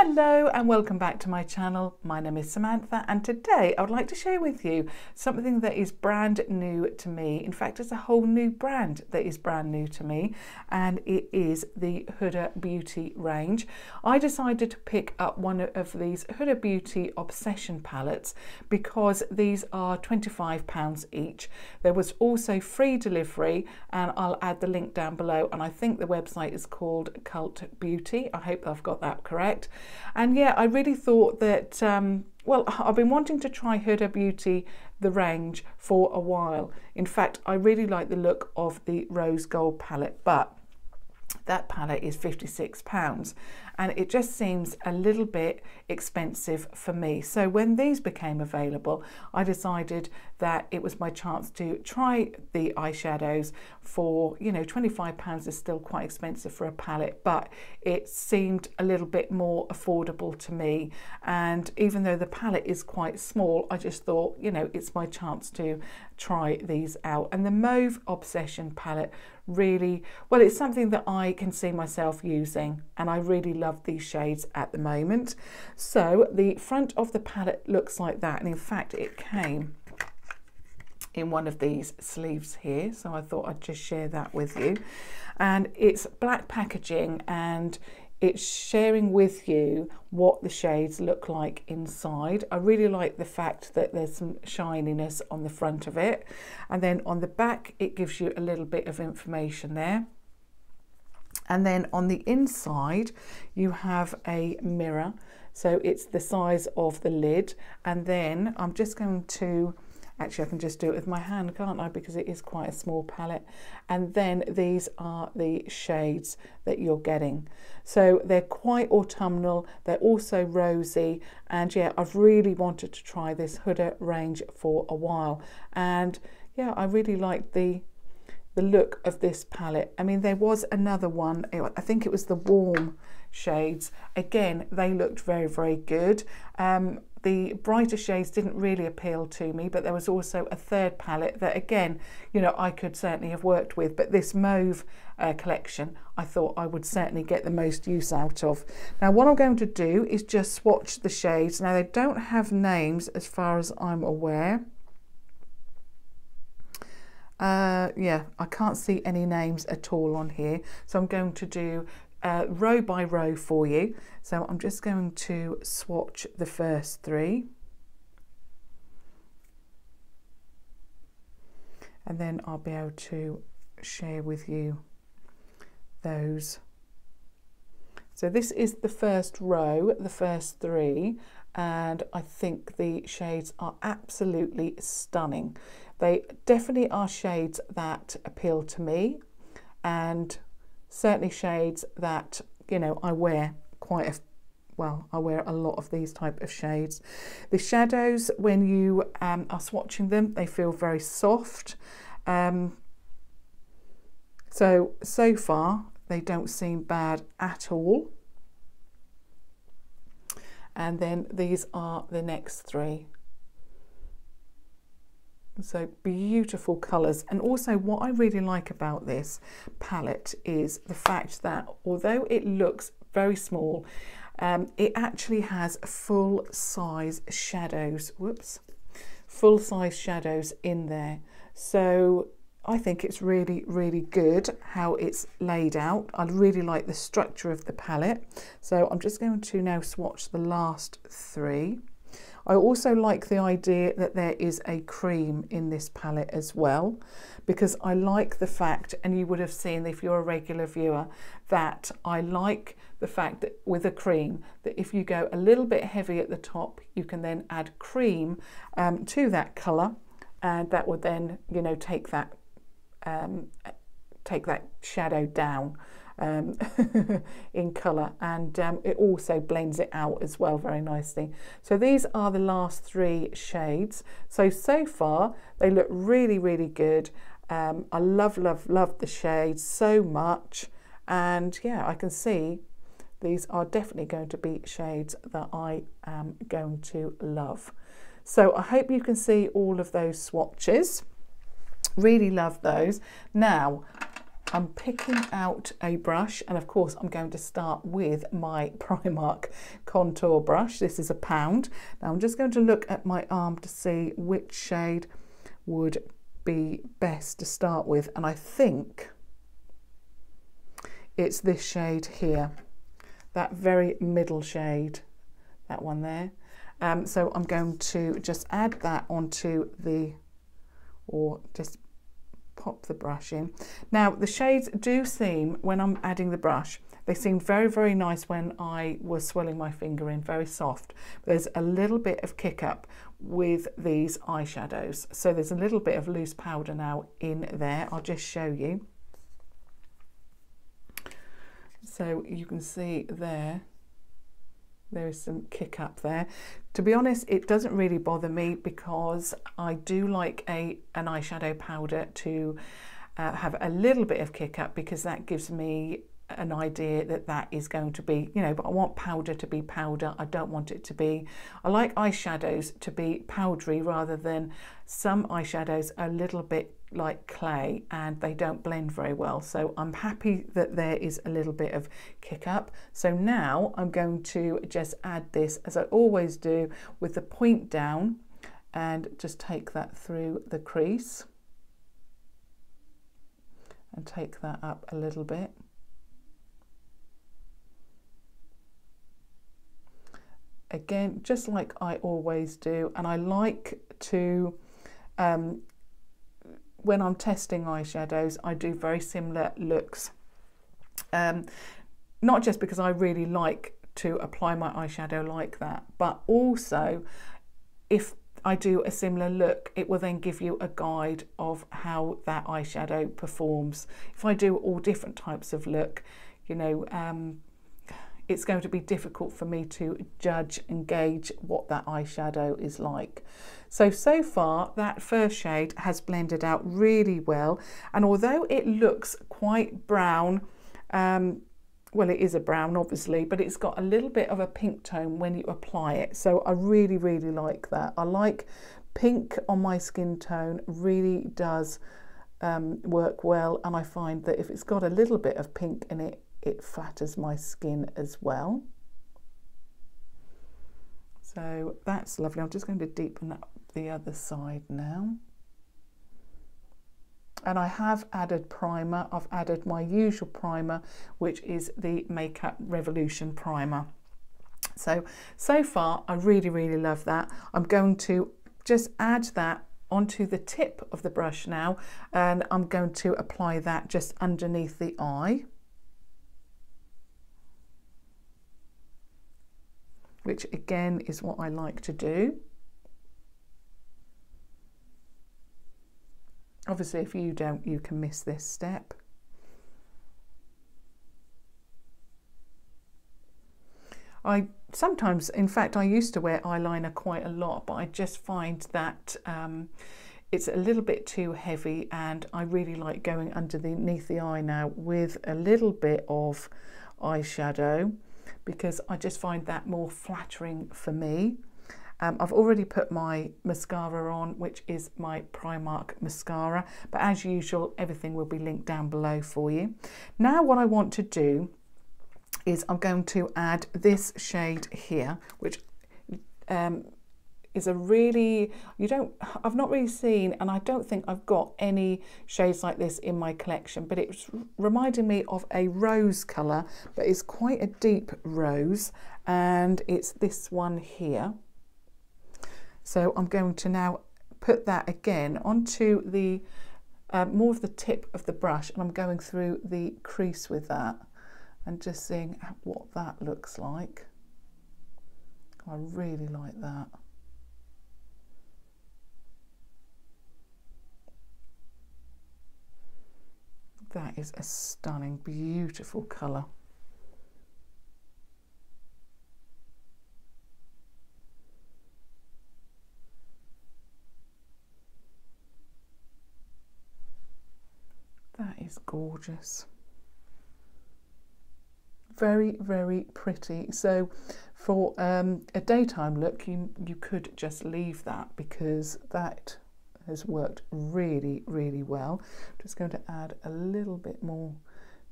Hello and welcome back to my channel. My name is Samantha and today I would like to share with you something that is brand new to me. In fact, it's a whole new brand that is brand new to me, and it is the Huda Beauty range. I decided to pick up one of these Huda Beauty Obsession palettes because these are £25 each. There was also free delivery, and I'll add the link down below, and I think the website is called Cult Beauty. I hope I've got that correct. And yeah, I really thought that, well, I've been wanting to try Huda Beauty, the range, for a while. In fact, I really like the look of the rose gold palette, but that palette is £56 and it just seems a little bit expensive for me. So when these became available, I decided that it was my chance to try the eyeshadows for, you know, £25 is still quite expensive for a palette, but it seemed a little bit more affordable to me. And even though the palette is quite small, I just thought, you know, it's my chance to try these out. And the Mauve Obsession palette really, well, it's something that I can see myself using, and I really love these shades at the moment. So the front of the palette looks like that, and in fact it came in one of these sleeves here, so I thought I'd just share that with you. And it's black packaging, and it's sharing with you what the shades look like inside. I really like the fact that there's some shininess on the front of it, and then on the back it gives you a little bit of information there. And then on the inside you have a mirror, so it's the size of the lid. And then I'm just going to, actually I can just do it with my hand, can't I, because it is quite a small palette. And then these are the shades that you're getting. So they're quite autumnal, they're also rosy, and yeah, I've really wanted to try this Huda range for a while. And yeah, I really like the look of this palette. I mean, there was another one, I think it was the warm shades. Again, they looked very, very good. The brighter shades didn't really appeal to me, but there was also a third palette that, again, you know, I could certainly have worked with, but this Mauve collection, I thought I would certainly get the most use out of. Now, what I'm going to do is just swatch the shades. Now, they don't have names as far as I'm aware. Yeah, I can't see any names at all on here, so I'm going to do row by row for you. So I'm just going to swatch the first three, and then I'll be able to share with you those. So this is the first row, the first three, and I think the shades are absolutely stunning. They definitely are shades that appeal to me, and certainly shades that, you know, I wear quite a, well, I wear a lot of these type of shades. The shadows, when you are swatching them, they feel very soft. So far they don't seem bad at all. And then these are the next three. So beautiful colours. And also what I really like about this palette is the fact that although it looks very small, it actually has full size shadows, full size shadows in there. So I think it's really, really good how it's laid out. I really like the structure of the palette. So I'm just going to now swatch the last three. I also like the idea that there is a cream in this palette as well, because I like the fact, and you would have seen if you're a regular viewer, that I like the fact that with a cream, that if you go a little bit heavy at the top, you can then add cream to that colour, and that would then, you know, take that shadow down in colour, and it also blends it out as well very nicely. So these are the last three shades. So far they look really, really good. I love the shades so much, and yeah, I can see these are definitely going to be shades that I am going to love. So I hope you can see all of those swatches. Really love those. Now, I'm picking out a brush, and of course I'm going to start with my Primark contour brush. This is £1. Now I'm just going to look at my arm to see which shade would be best to start with, and I think it's this shade here, that very middle shade, that one there. So I'm going to just add that onto the, or just pop the brush in. Now the shades do seem, when I'm adding the brush, they seemed very, very nice when I was swirling my finger in, very soft. There's a little bit of kick up with these eyeshadows. So there's a little bit of loose powder now in there. I'll just show you. So you can see there is some kick up there. To be honest, it doesn't really bother me because I do like an eyeshadow powder to have a little bit of kick up, because that gives me an idea that that is going to be, you know, but I want powder to be powder. I don't want it to be, I like eyeshadows to be powdery rather than some eyeshadows are a little bit like clay and they don't blend very well. So I'm happy that there is a little bit of kick up. So now I'm going to just add this, as I always do, with the point down, and just take that through the crease and take that up a little bit. Again, just like I always do, and I like to, when I'm testing eyeshadows, I do very similar looks. Not just because I really like to apply my eyeshadow like that, but also if I do a similar look, it will then give you a guide of how that eyeshadow performs. If I do all different types of look, you know, it's going to be difficult for me to judge and gauge what that eyeshadow is like. So far that first shade has blended out really well, and although it looks quite brown, well, it is a brown obviously, but it's got a little bit of a pink tone when you apply it. So I really, really like that. I like pink on my skin tone, really does work well, and I find that if it's got a little bit of pink in it, it flatters my skin as well. So that's lovely. I'm just going to deepen up the other side now. And I have added primer. I've added my usual primer, which is the Makeup Revolution primer. So far, I really, really love that. I'm going to just add that onto the tip of the brush now, and I'm going to apply that just underneath the eye, which again is what I like to do. Obviously, if you don't, you can miss this step. I sometimes, in fact, I used to wear eyeliner quite a lot, but I just find that it's a little bit too heavy, and I really like going underneath the eye now with a little bit of eyeshadow, because I just find that more flattering for me. I've already put my mascara on, which is my Primark mascara, but as usual, everything will be linked down below for you. Now what I want to do is I'm going to add this shade here, which is a really, I've not really seen, and I don't think I've got any shades like this in my collection, but it's reminding me of a rose colour, but it's quite a deep rose, and it's this one here. So I'm going to now put that again onto the more of the tip of the brush, and I'm going through the crease with that and just seeing what that looks like. I really like that. That is a stunning, beautiful colour. That is gorgeous. Very, very pretty. So for a daytime look, you could just leave that, because that has worked really, really well. I'm just going to add a little bit more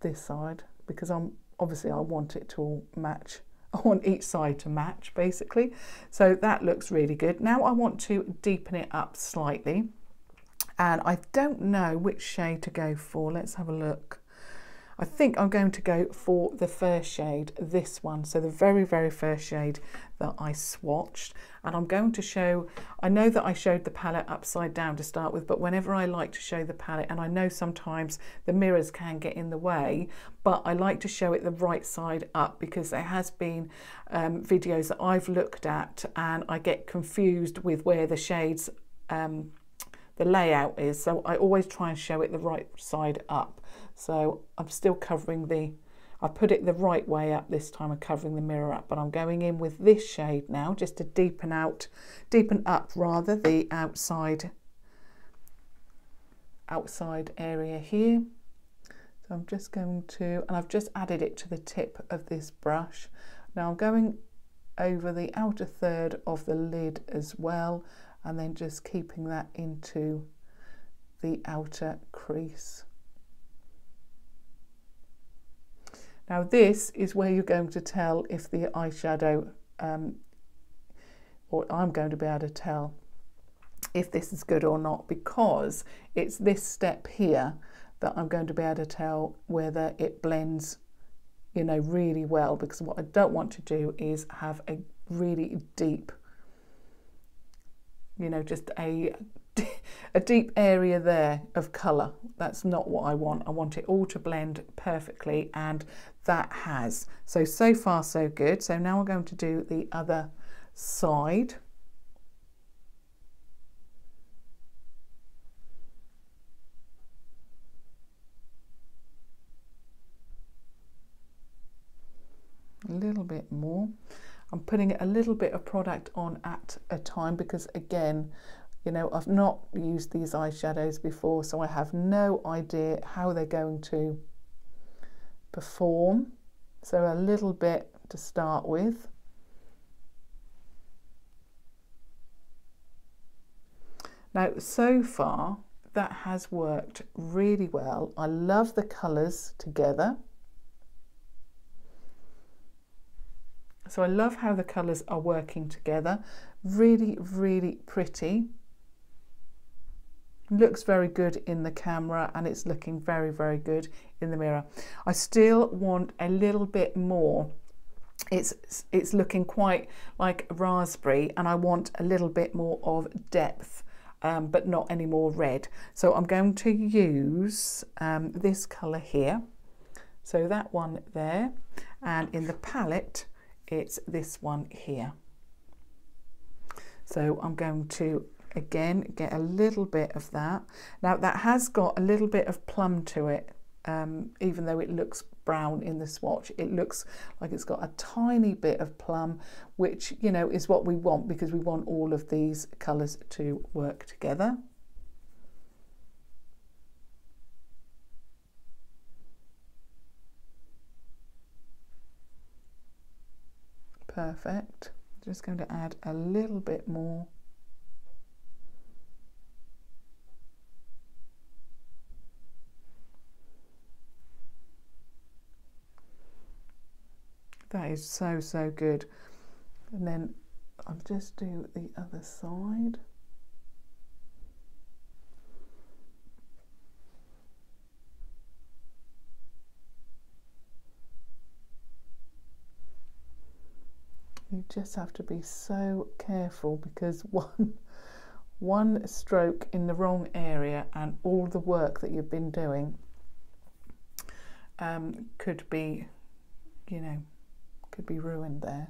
this side because obviously I want it to all match. I want each side to match basically. So that looks really good. Now I want to deepen it up slightly, and I don't know which shade to go for. Let's have a look. I think I'm going to go for the first shade, this one, so the very, very first shade that I swatched. And I'm going to show, I know that I showed the palette upside down to start with, but whenever I like to show the palette, and I know sometimes the mirrors can get in the way, but I like to show it the right side up because there has been videos that I've looked at and I get confused with where the shades, the layout is. So I always try and show it the right side up. So I'm still covering I put it the right way up this time and covering the mirror up, but I'm going in with this shade now just to deepen up rather the outside area here. So I'm just going to, and I've just added it to the tip of this brush. Now I'm going over the outer third of the lid as well, and then just keeping that into the outer crease. Now this is where you're going to tell if the eyeshadow, or I'm going to be able to tell if this is good or not, because it's this step here that I'm going to be able to tell whether it blends, you know, really well, because what I don't want to do is have a really deep, you know, just a deep area there of colour. That's not what I want. I want it all to blend perfectly, and that has. So far so good. So now we're going to do the other side. A little bit more. I'm putting a little bit of product on at a time because, again, you know, I've not used these eyeshadows before, so I have no idea how they're going to perform. So a little bit to start with. Now, so far, that has worked really well. I love the colours together. So I love how the colours are working together. Really, really pretty. Looks very good in the camera, and it's looking very, very good in the mirror. I still want a little bit more. It's looking quite like raspberry, and I want a little bit more of depth, but not any more red. So I'm going to use this colour here. So that one there, and in the palette, it's this one here. So I'm going to again get a little bit of that. Now that has got a little bit of plum to it, even though it looks brown in the swatch, it looks like it's got a tiny bit of plum, which, you know, is what we want because we want all of these colours to work together. Perfect. Just going to add a little bit more. That is so, so good. And then I'll just do the other side. You just have to be so careful because one stroke in the wrong area and all the work that you've been doing could be, you know, could be ruined there.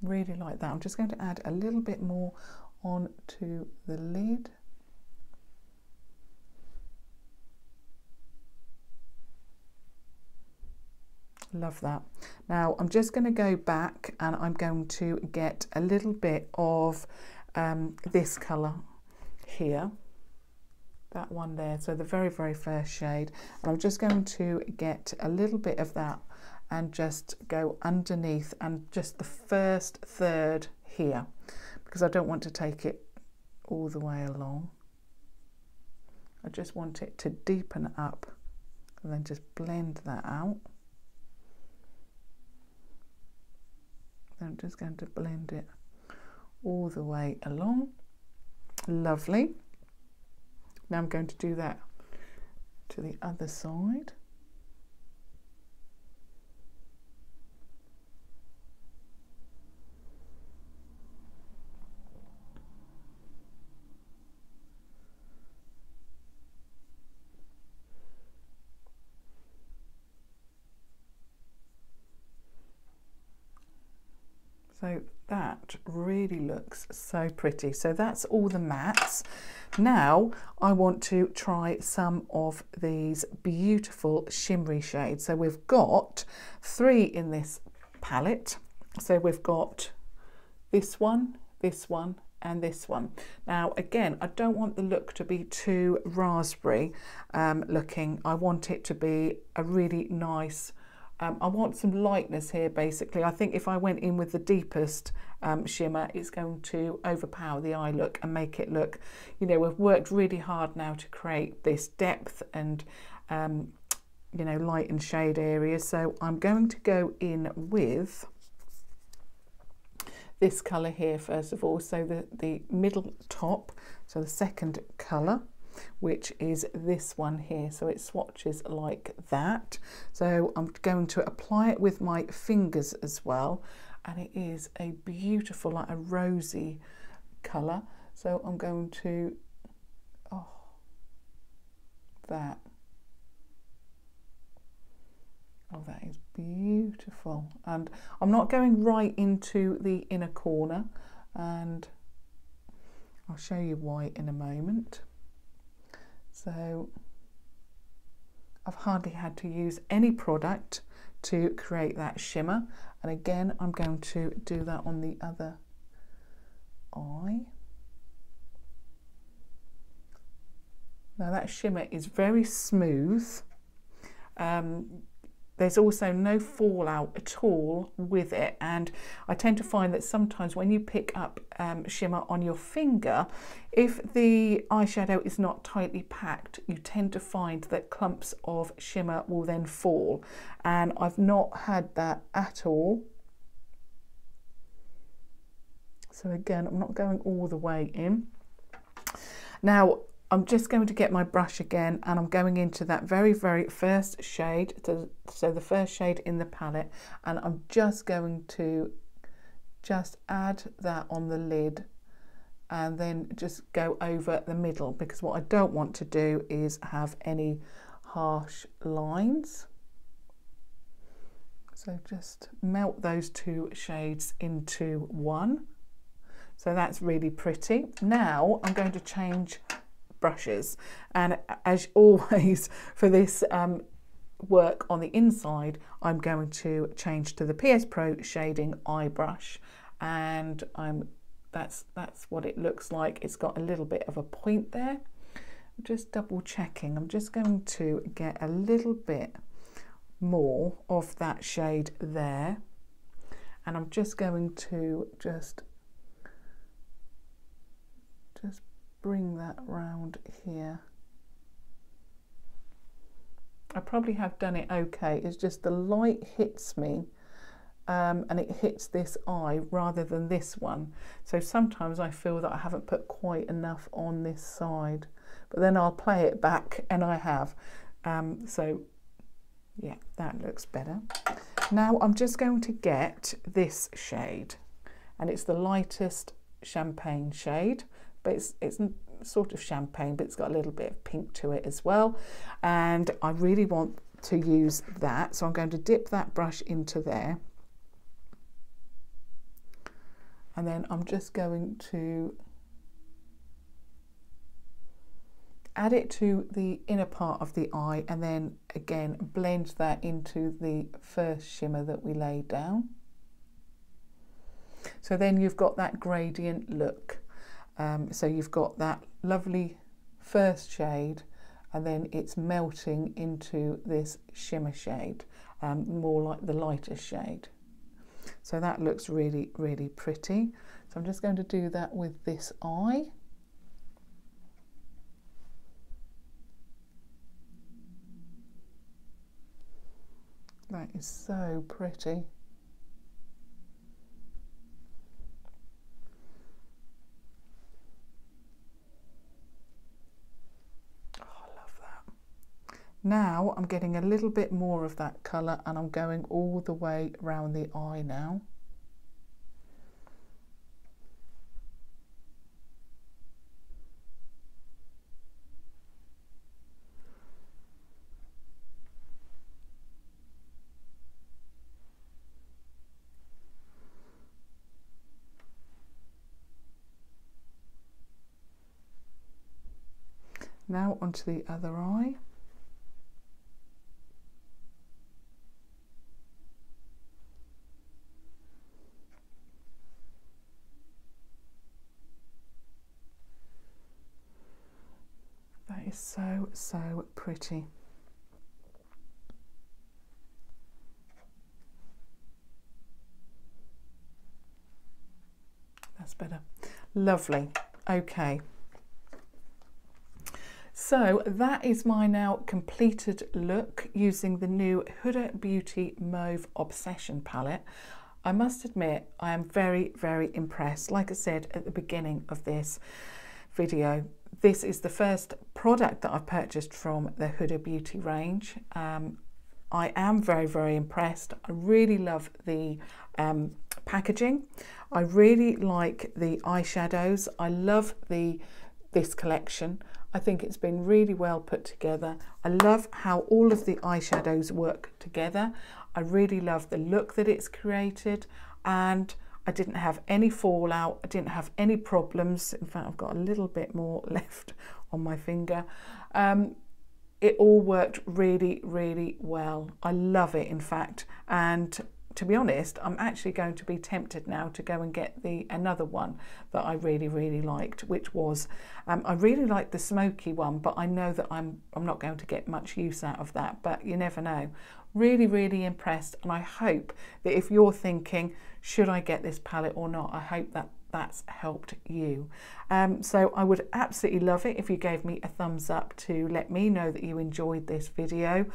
Really like that. I'm just going to add a little bit more onto the lid. Love that. Now I'm just going to go back and I'm going to get a little bit of this colour here, that one there, so the very, very first shade, and I'm just going to get a little bit of that and just go underneath and just the first third here, because I don't want to take it all the way along. I just want it to deepen up and then just blend that out. I'm just going to blend it all the way along. Lovely. Now I'm going to do that to the other side. So that really looks so pretty. So that's all the mattes. Now I want to try some of these beautiful shimmery shades. So we've got 3 in this palette. So we've got this one, and this one. Now again, I don't want the look to be too raspberry looking. I want it to be a really nice, I want some lightness here basically. I think if I went in with the deepest shimmer, it's going to overpower the eye look and make it look, you know, we've worked really hard now to create this depth and you know, light and shade areas. So I'm going to go in with this colour here first of all, so the middle top, so the second colour, which is this one here. So it swatches like that. So I'm going to apply it with my fingers as well, and it is a beautiful, like a rosy colour. So I'm going to, oh, that. Oh, that is beautiful. And I'm not going right into the inner corner, and I'll show you why in a moment. So I've hardly had to use any product to create that shimmer. And again, I'm going to do that on the other eye. Now that shimmer is very smooth. There's also no fallout at all with it, and I tend to find that sometimes when you pick up shimmer on your finger, if the eyeshadow is not tightly packed, you tend to find that clumps of shimmer will then fall, and I've not had that at all. So again, I'm not going all the way in. Now I'm just going to get my brush again, and I'm going into that very first shade, so the first shade in the palette, and I'm just going to just add that on the lid and then just go over the middle, because what I don't want to do is have any harsh lines. So just melt those 2 shades into one. So that's really pretty. Now I'm going to change brushes, and as always for this work on the inside, I'm going to change to the PS Pro shading eye brush, and that's what it looks like. It's got a little bit of a point there. I'm just double checking. I'm just going to get a little bit more of that shade there, and I'm just going to just bring that round here. I probably have done it okay. It's just the light hits me and it hits this eye rather than this one. So sometimes I feel that I haven't put quite enough on this side, but then I'll play it back and I have. So yeah, that looks better. Now I'm just going to get this shade, and it's the lightest champagne shade. But it's sort of champagne, but it's got a little bit of pink to it as well, and I really want to use that, so I'm going to dip that brush into there, and then I'm just going to add it to the inner part of the eye, and then again blend that into the first shimmer that we laid down. So then you've got that gradient look. So you've got that lovely first shade, and then it's melting into this shimmer shade, more like the lighter shade. So that looks really, really pretty. So I'm just going to do that with this eye. That is so pretty. Oh, I love that. Now I'm getting a little bit more of that colour and I'm going all the way around the eye now. Now onto the other eye. That is so, so pretty. That's better. Lovely. Okay. So that is my now completed look using the new Huda Beauty Mauve Obsession palette. I must admit, I am very, very impressed. Like I said at the beginning of this video, this is the first product that I've purchased from the Huda Beauty range. I am very, very impressed. I really love the packaging. I really like the eyeshadows. I love this collection. I think it's been really well put together. I love how all of the eyeshadows work together. I really love the look that it's created, and I didn't have any fallout. I didn't have any problems. In fact, I've got a little bit more left on my finger. It all worked really, really well. I love it, in fact. And to be honest, I'm actually going to be tempted now to go and get another one that I really, really liked, which was, I really liked the smoky one, but I know that I'm not going to get much use out of that, but you never know. Really, really impressed, and I hope that if you're thinking, should I get this palette or not, I hope that that's helped you. So I would absolutely love it if you gave me a thumbs up to let me know that you enjoyed this video,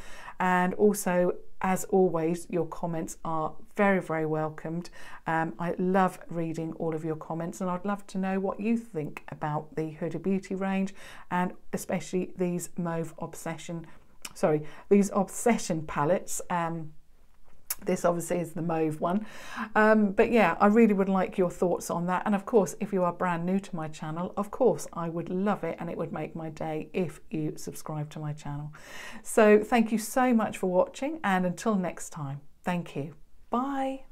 and also, as always, your comments are very, very welcomed. I love reading all of your comments, and I'd love to know what you think about the Huda Beauty range, and especially these these Obsession palettes. This obviously is the mauve one, but yeah, I really would like your thoughts on that. And of course, if you are brand new to my channel, of course I would love it, and it would make my day if you subscribe to my channel. So thank you so much for watching, and until next time, thank you. Bye.